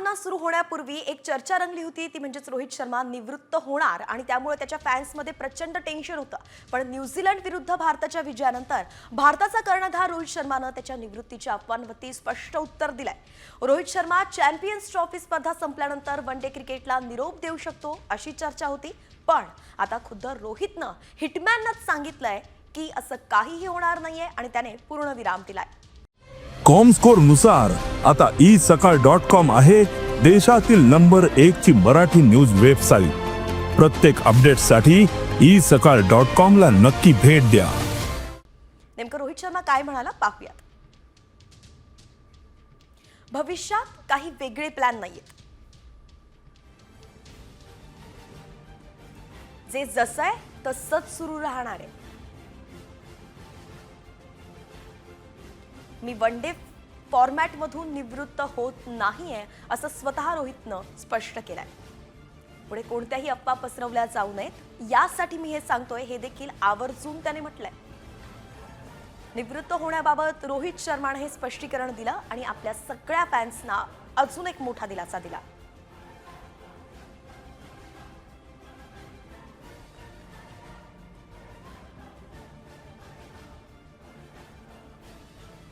सामना सुरू होण्यापूर्वी एक चर्चा रंगली होती, ती म्हणजे रोहित शर्मा निवृत्त होणार आणि त्यामुळे त्याच्या फॅन्समध्ये प्रचंड टेन्शन होतं. पण न्यूझीलंड विरुद्ध भारताच्या विजयानंतर भारताचा कर्णधार रोहित शर्मानं त्याच्या निवृत्तीच्या अफवांवरती स्पष्ट उत्तर दिलंय. रोहित शर्मा चॅम्पियन्स ट्रॉफी स्पर्धा संपल्यानंतर वनडे क्रिकेटला निरोप देऊ शकतो अशी चर्चा होती. पण आता खुद्द रोहितनं हिटमॅननंच सांगितलंय की असं काहीही होणार नाहीये आणि त्याने पूर्णविराम दिलाय. कॉमस्कोर नुसार आता isakal.com आहे देशातील नंबर 1 ची मराठी न्यूज वेबसाईट. प्रत्येक अपडेटसाठी isakal.com ला नक्की भेट द्या. नेमकं रोहित शर्मा काय म्हणाला पाहूयात. भविष्यात काही वेगळे प्लॅन नाहीयेत. जे जसं आहे तसंच सुरू राहणार आहे. मी वनडे फॉर्मॅट मधून निवृत्त होत नाहीये असं स्वतः रोहितनं स्पष्ट केलंय. पुढे कोणत्याही अफवा पसरवल्या जाऊ नयेत यासाठी मी हे सांगतोय, हे देखील आवर्जून त्याने म्हटलंय. निवृत्त होण्याबाबत रोहित शर्माने हे स्पष्टीकरण दिलं आणि आपल्या सगळ्या फॅन्सना अजून एक मोठा दिलासा दिला.